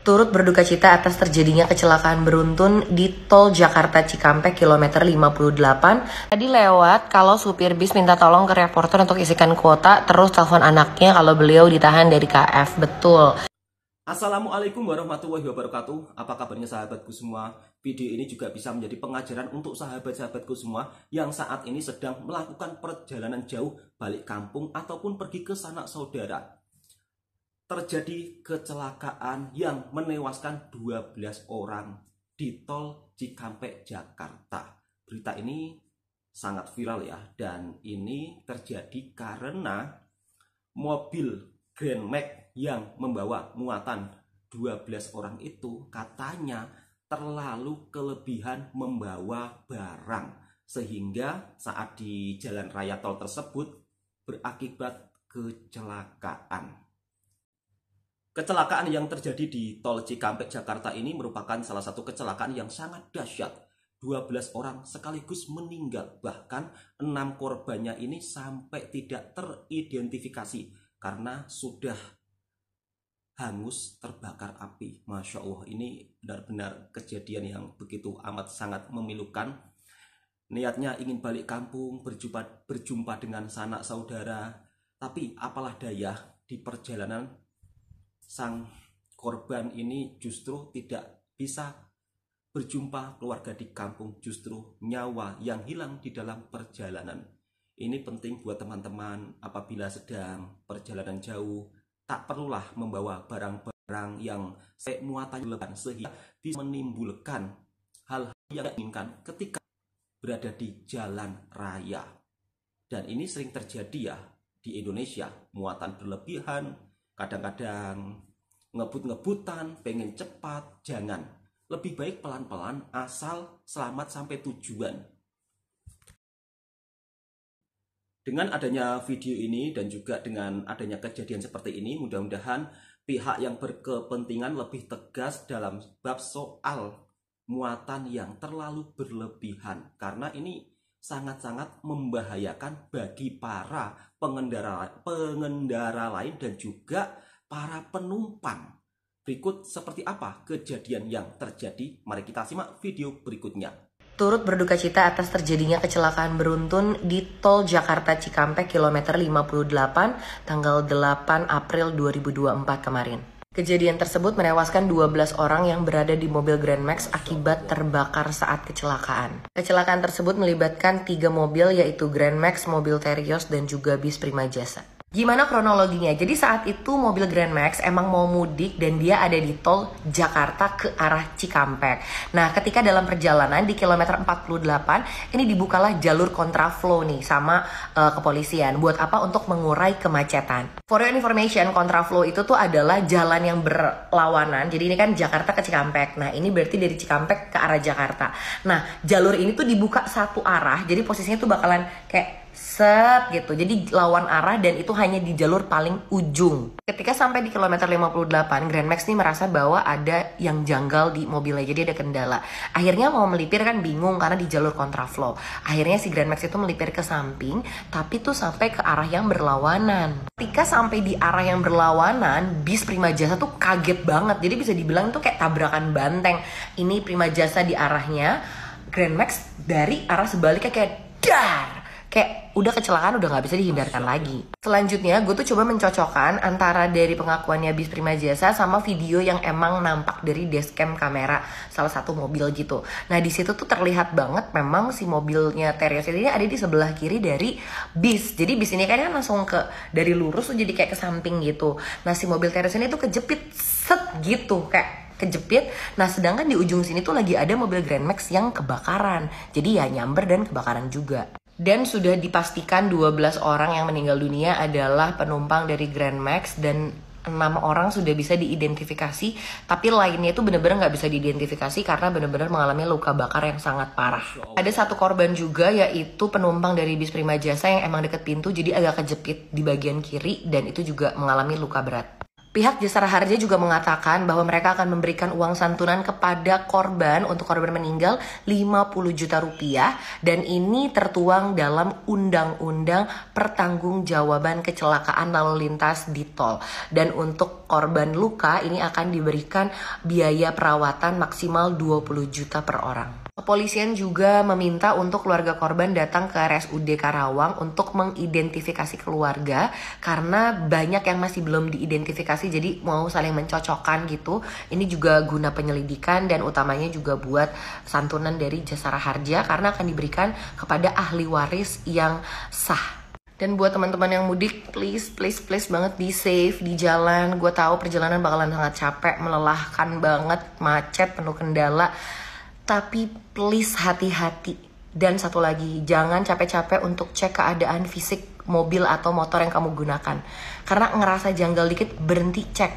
turut berduka cita atas terjadinya kecelakaan beruntun di Tol Jakarta Cikampek kilometer 58. Tadi lewat kalau supir bis minta tolong ke reporter untuk isikan kuota, terus telepon anaknya kalau beliau ditahan dari KF. Betul. Assalamualaikum warahmatullahi wabarakatuh. Apa kabarnya sahabatku semua? Video ini juga bisa menjadi pengajaran untuk sahabat-sahabatku semua yang saat ini sedang melakukan perjalanan jauh balik kampung ataupun pergi ke sanak saudara. Terjadi kecelakaan yang menewaskan 12 orang di Tol Cikampek, Jakarta. Berita ini sangat viral ya, dan ini terjadi karena mobil Grand Max yang membawa muatan 12 orang itu katanya terlalu kelebihan membawa barang, sehingga saat di jalan raya tol tersebut berakibat kecelakaan. Kecelakaan yang terjadi di Tol Cikampek, Jakarta ini merupakan salah satu kecelakaan yang sangat dahsyat. 12 orang sekaligus meninggal, bahkan 6 korbannya ini sampai tidak teridentifikasi karena sudah hangus terbakar api. Masya Allah, ini benar-benar kejadian yang begitu amat sangat memilukan. Niatnya ingin balik kampung, berjumpa dengan sanak saudara, tapi apalah daya, di perjalanan sang korban ini justru tidak bisa berjumpa keluarga di kampung, justru nyawa yang hilang di dalam perjalanan. Ini penting buat teman-teman apabila sedang perjalanan jauh, tak perlulah membawa barang-barang yang muatan berlebihan sehingga bisa menimbulkan hal-hal yang tidak diinginkan ketika berada di jalan raya. Dan ini sering terjadi ya di Indonesia, muatan berlebihan, kadang-kadang ngebut-ngebutan, pengen cepat. Jangan, lebih baik pelan-pelan asal selamat sampai tujuan. Dengan adanya video ini dan juga dengan adanya kejadian seperti ini, mudah-mudahan pihak yang berkepentingan lebih tegas dalam bab soal muatan yang terlalu berlebihan, karena ini sangat-sangat membahayakan bagi para pengendara lain dan juga para penumpang. Berikut seperti apa kejadian yang terjadi, mari kita simak video berikutnya. Turut berduka cita atas terjadinya kecelakaan beruntun di Tol Jakarta Cikampek kilometer 58 tanggal 8 April 2024 kemarin. Kejadian tersebut menewaskan 12 orang yang berada di mobil Grand Max akibat terbakar saat kecelakaan. Kecelakaan tersebut melibatkan 3 mobil, yaitu Grand Max, mobil Terios, dan juga bis Prima Jasa. Gimana kronologinya? Jadi saat itu mobil Grand Max emang mau mudik dan dia ada di tol Jakarta ke arah Cikampek. Nah, ketika dalam perjalanan di kilometer 48 ini dibukalah jalur kontraflow nih sama kepolisian. Buat apa? Untuk mengurai kemacetan. For your information, kontraflow itu tuh adalah jalan yang berlawanan. Jadi ini kan Jakarta ke Cikampek. Nah, ini berarti dari Cikampek ke arah Jakarta. Nah, jalur ini tuh dibuka satu arah. Jadi posisinya tuh bakalan kayak set gitu, jadi lawan arah, dan itu hanya di jalur paling ujung. Ketika sampai di kilometer 58, Grand Max nih merasa bahwa ada yang janggal di mobilnya, jadi ada kendala. Akhirnya mau melipir kan bingung karena di jalur kontraflow. Akhirnya si Grand Max itu melipir ke samping, tapi tuh sampai ke arah yang berlawanan. Ketika sampai di arah yang berlawanan, bis Prima Jasa tuh kaget banget, jadi bisa dibilang tuh kayak tabrakan banteng. Ini Prima Jasa di arahnya, Grand Max dari arah sebaliknya kayak dar. Kayak udah kecelakaan udah gak bisa dihindarkan lagi. Selanjutnya gue tuh coba mencocokkan antara dari pengakuannya bis Prima Jasa sama video yang emang nampak dari dashcam kamera salah satu mobil gitu. Nah di situ tuh terlihat banget memang si mobilnya Terios ini ada di sebelah kiri dari bis. Jadi bis ini kan langsung ke dari lurus tuh jadi kayak ke samping gitu. Nah si mobil Terios ini tuh kejepit set gitu kayak kejepit. Nah sedangkan di ujung sini tuh lagi ada mobil Grand Max yang kebakaran. Jadi ya nyamber dan kebakaran juga. Dan sudah dipastikan 12 orang yang meninggal dunia adalah penumpang dari Grand Max, dan 6 orang sudah bisa diidentifikasi, tapi lainnya itu benar-benar nggak bisa diidentifikasi karena benar-benar mengalami luka bakar yang sangat parah. Ada 1 korban juga, yaitu penumpang dari bis Prima Jasa yang emang deket pintu, jadi agak kejepit di bagian kiri dan itu juga mengalami luka berat. Pihak Jasara Harja juga mengatakan bahwa mereka akan memberikan uang santunan kepada korban untuk korban meninggal 50 juta rupiah, dan ini tertuang dalam Undang-Undang Pertanggungjawaban Kecelakaan Lalu Lintas di Tol. Dan untuk korban luka ini akan diberikan biaya perawatan maksimal 20 juta per orang. Kepolisian juga meminta untuk keluarga korban datang ke RSUD Karawang untuk mengidentifikasi keluarga karena banyak yang masih belum diidentifikasi, jadi mau saling mencocokkan gitu. Ini juga guna penyelidikan dan utamanya juga buat santunan dari Jasara Harja karena akan diberikan kepada ahli waris yang sah. Dan buat teman-teman yang mudik, please banget be safe di jalan. Gue tahu perjalanan bakalan sangat capek, melelahkan banget, macet, penuh kendala. Tapi please hati-hati. Dan satu lagi, jangan capek-capek untuk cek keadaan fisik mobil atau motor yang kamu gunakan. Karena ngerasa janggal dikit, berhenti cek.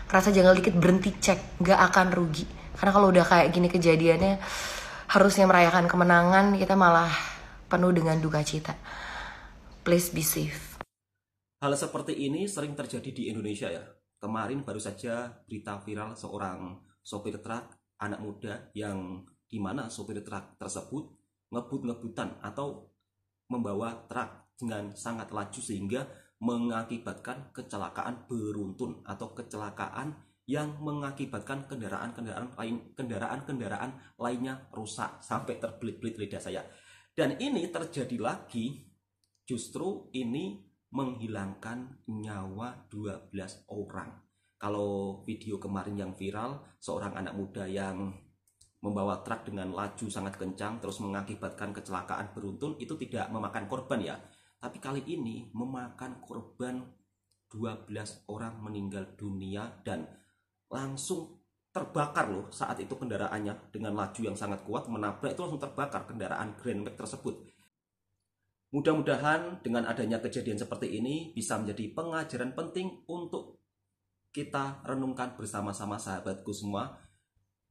Ngerasa janggal dikit, berhenti cek. Gak akan rugi. Karena kalau udah kayak gini kejadiannya, harusnya merayakan kemenangan, kita malah penuh dengan duka cita. Please be safe. Hal seperti ini sering terjadi di Indonesia ya. Kemarin baru saja berita viral seorang sopir truk anak muda yang dimana sopir truk tersebut ngebut-ngebutan atau membawa truk dengan sangat laju sehingga mengakibatkan kecelakaan beruntun atau kecelakaan yang mengakibatkan kendaraan lainnya rusak sampai terbelit-belit lidah saya. Dan ini terjadi lagi, justru ini menghilangkan nyawa 12 orang. Kalau video kemarin yang viral, seorang anak muda yang membawa truk dengan laju sangat kencang terus mengakibatkan kecelakaan beruntun, itu tidak memakan korban ya. Tapi kali ini memakan korban, 12 orang meninggal dunia dan langsung terbakar loh saat itu kendaraannya dengan laju yang sangat kuat menabrak, itu langsung terbakar kendaraan Grand Max tersebut. Mudah-mudahan dengan adanya kejadian seperti ini bisa menjadi pengajaran penting untuk kita renungkan bersama-sama sahabatku semua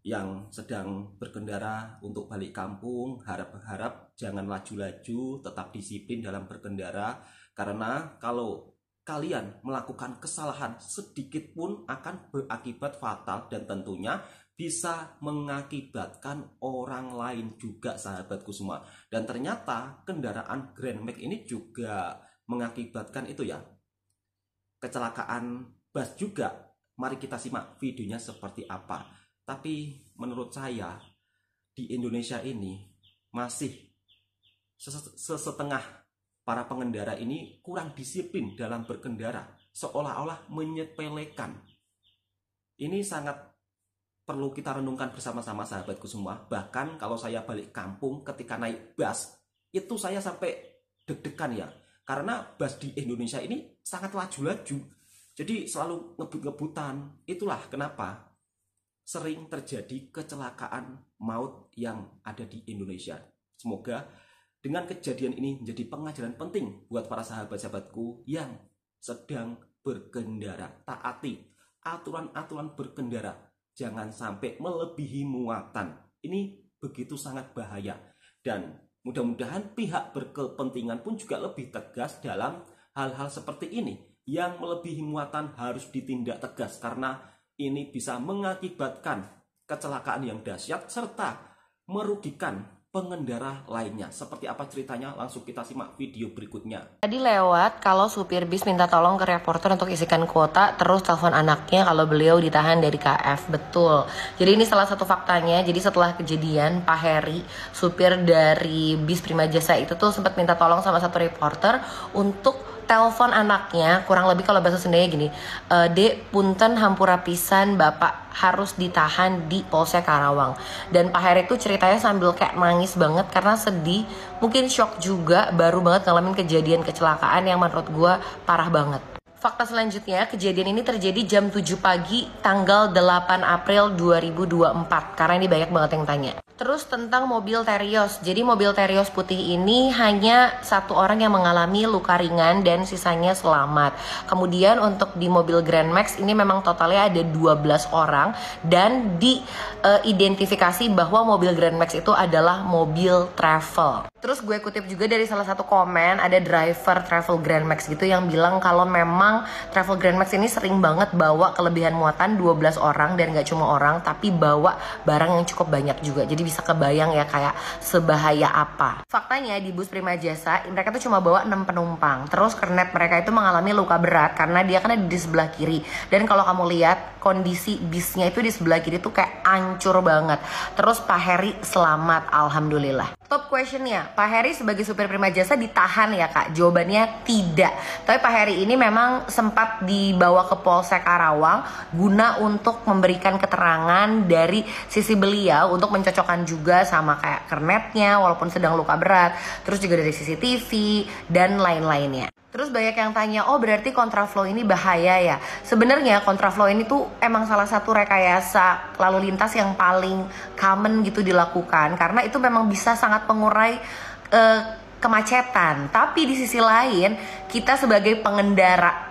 yang sedang berkendara untuk balik kampung. Harap-harap jangan laju-laju, tetap disiplin dalam berkendara, karena kalau kalian melakukan kesalahan sedikit pun akan berakibat fatal dan tentunya bisa mengakibatkan orang lain juga sahabatku semua. Dan ternyata kendaraan Grand Max ini juga mengakibatkan itu ya, kecelakaan bus juga. Mari kita simak videonya seperti apa. Tapi menurut saya di Indonesia ini masih sesetengah para pengendara ini kurang disiplin dalam berkendara, seolah-olah menyepelekan. Ini sangat perlu kita renungkan bersama-sama sahabatku semua. Bahkan kalau saya balik kampung ketika naik bus, itu saya sampai deg-degan ya. Karena bus di Indonesia ini sangat laju-laju. Jadi selalu ngebut-ngebutan. Itulah kenapa sering terjadi kecelakaan maut yang ada di Indonesia. Semoga dengan kejadian ini menjadi pengajaran penting buat para sahabat-sahabatku yang sedang berkendara. Taati aturan-aturan berkendara. Jangan sampai melebihi muatan. Ini begitu sangat bahaya. Dan mudah-mudahan pihak berkepentingan pun juga lebih tegas dalam hal-hal seperti ini. Yang melebihi muatan harus ditindak tegas karena ini bisa mengakibatkan kecelakaan yang dahsyat serta merugikan pengendara lainnya. Seperti apa ceritanya? Langsung kita simak video berikutnya. Tadi lewat kalau supir bis minta tolong ke reporter untuk isikan kuota, terus telepon anaknya kalau beliau ditahan dari KF. Betul. Jadi ini salah satu faktanya. Jadi setelah kejadian, Pak Heri, supir dari bis Prima Jasa itu tuh sempat minta tolong sama satu reporter untuk telepon anaknya, kurang lebih kalau bahasa Sundanya gini, Dek, punten hampura pisan, Bapak harus ditahan di Polsek Karawang. Dan Pak Heri itu ceritanya sambil kayak nangis banget karena sedih, mungkin shock juga, baru banget ngalamin kejadian kecelakaan yang menurut gue parah banget. Fakta selanjutnya, kejadian ini terjadi jam 7 pagi tanggal 8 April 2024, karena ini banyak banget yang tanya. Terus tentang mobil Terios, jadi mobil Terios putih ini hanya satu orang yang mengalami luka ringan dan sisanya selamat. Kemudian untuk di mobil Grand Max ini memang totalnya ada 12 orang dan diidentifikasi bahwa mobil Grand Max itu adalah mobil travel. Terus gue kutip juga dari salah satu komen, ada driver Travel Grand Max gitu yang bilang kalau memang Travel Grand Max ini sering banget bawa kelebihan muatan 12 orang dan gak cuma orang, tapi bawa barang yang cukup banyak juga. Jadi bisa kebayang ya kayak sebahaya apa. Faktanya di bus Prima Jasa, mereka tuh cuma bawa 6 penumpang. Terus kernet mereka itu mengalami luka berat karena dia kan ada di sebelah kiri. Dan kalau kamu lihat kondisi bisnya itu di sebelah kiri tuh kayak hancur banget. Terus Pak Heri selamat, alhamdulillah. Top questionnya, Pak Heri sebagai supir Prima Jasa ditahan ya kak? Jawabannya tidak. Tapi Pak Heri ini memang sempat dibawa ke Polsek Karawang guna untuk memberikan keterangan dari sisi beliau untuk mencocokkan juga sama kayak kernetnya walaupun sedang luka berat. Terus juga dari CCTV dan lain-lainnya. Terus banyak yang tanya, oh berarti kontraflow ini bahaya ya? Sebenarnya kontraflow ini tuh emang salah satu rekayasa lalu lintas yang paling common gitu dilakukan. Karena itu memang bisa sangat mengurai kemacetan. Tapi di sisi lain, kita sebagai pengendara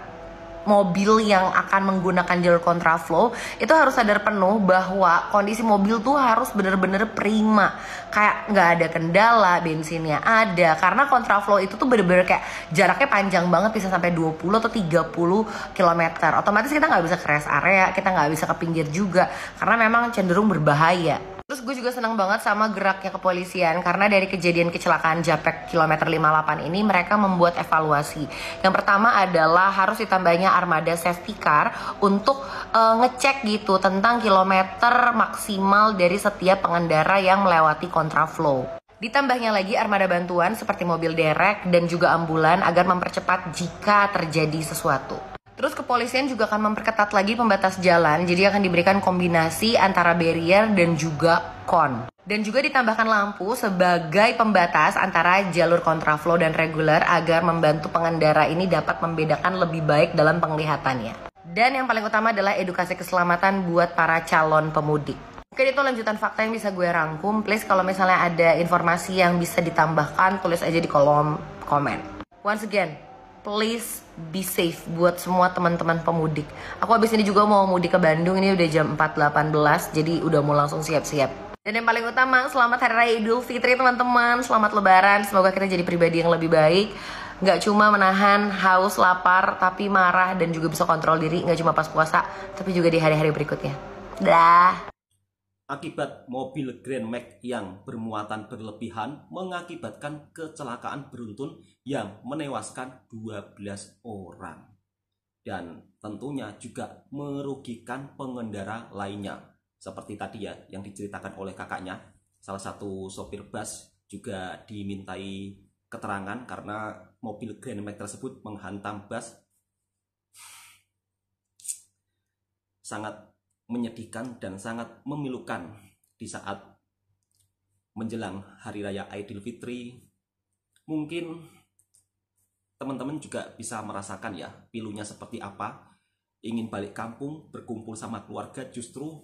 mobil yang akan menggunakan jalur kontraflow itu harus sadar penuh bahwa kondisi mobil tuh harus bener-bener prima, kayak nggak ada kendala, bensinnya ada, karena kontraflow itu tuh bener-bener kayak jaraknya panjang banget, bisa sampai 20 atau 30 km. Otomatis kita nggak bisa ke rest area, kita nggak bisa ke pinggir juga karena memang cenderung berbahaya. Terus gue juga senang banget sama geraknya kepolisian karena dari kejadian kecelakaan Japek kilometer 58 ini mereka membuat evaluasi. Yang pertama adalah harus ditambahnya armada safety car untuk ngecek gitu tentang kilometer maksimal dari setiap pengendara yang melewati kontraflow. Ditambahnya lagi armada bantuan seperti mobil derek dan juga ambulan agar mempercepat jika terjadi sesuatu. Terus kepolisian juga akan memperketat lagi pembatas jalan, jadi akan diberikan kombinasi antara barrier dan juga kon. Dan juga ditambahkan lampu sebagai pembatas antara jalur kontraflow dan reguler agar membantu pengendara ini dapat membedakan lebih baik dalam penglihatannya. Dan yang paling utama adalah edukasi keselamatan buat para calon pemudik. Oke, itu lanjutan fakta yang bisa gue rangkum. Please kalau misalnya ada informasi yang bisa ditambahkan, tulis aja di kolom komen. Once again, please be safe buat semua teman-teman pemudik. Aku habis ini juga mau mudik ke Bandung, ini udah jam 4.18, jadi udah mau langsung siap-siap. Dan yang paling utama, selamat Hari Raya Idul Fitri teman-teman, selamat Lebaran, semoga kita jadi pribadi yang lebih baik. Gak cuma menahan haus, lapar, tapi marah dan juga bisa kontrol diri, gak cuma pas puasa, tapi juga di hari-hari berikutnya. Dah. Akibat mobil Grand Max yang bermuatan berlebihan mengakibatkan kecelakaan beruntun yang menewaskan 12 orang. Dan tentunya juga merugikan pengendara lainnya. Seperti tadi ya yang diceritakan oleh kakaknya, salah satu sopir bus juga dimintai keterangan karena mobil Grand Max tersebut menghantam bus. Sangat menyedihkan dan sangat memilukan di saat menjelang Hari Raya Idul Fitri. Mungkin teman-teman juga bisa merasakan ya pilunya seperti apa. Ingin balik kampung, berkumpul sama keluarga, justru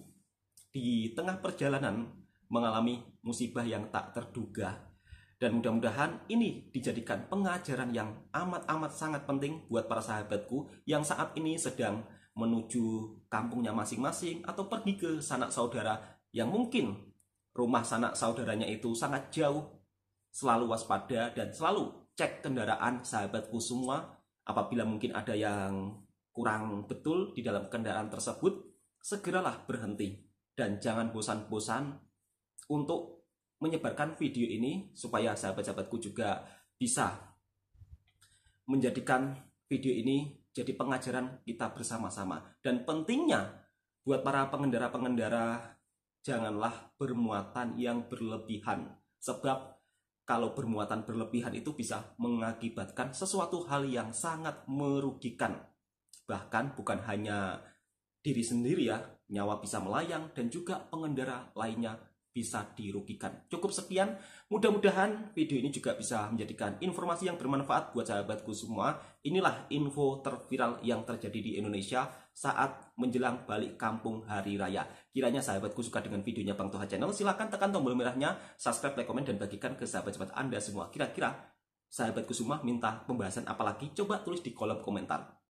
di tengah perjalanan mengalami musibah yang tak terduga. Dan mudah-mudahan ini dijadikan pengajaran yang amat-amat sangat penting buat para sahabatku yang saat ini sedang menuju kampungnya masing-masing atau pergi ke sanak saudara yang mungkin rumah sanak saudaranya itu sangat jauh. Selalu waspada dan selalu cek kendaraan sahabatku semua. Apabila mungkin ada yang kurang betul di dalam kendaraan tersebut, segeralah berhenti. Dan jangan bosan-bosan untuk menyebarkan video ini supaya sahabat-sahabatku juga bisa menjadikan video ini jadi pengajaran kita bersama-sama. Dan pentingnya buat para pengendara-pengendara, janganlah bermuatan yang berlebihan. Sebab kalau bermuatan berlebihan itu bisa mengakibatkan sesuatu hal yang sangat merugikan. Bahkan bukan hanya diri sendiri ya, nyawa bisa melayang dan juga pengendara lainnya bisa dirugikan. Cukup sekian, mudah-mudahan video ini juga bisa menjadikan informasi yang bermanfaat buat sahabatku semua. Inilah info terviral yang terjadi di Indonesia saat menjelang balik kampung Hari Raya. Kiranya sahabatku suka dengan videonya Bang Toha Channel, silahkan tekan tombol merahnya, subscribe, like, komen, dan bagikan ke sahabat-sahabat Anda semua. Kira-kira sahabatku semua minta pembahasan apa lagi? Coba tulis di kolom komentar.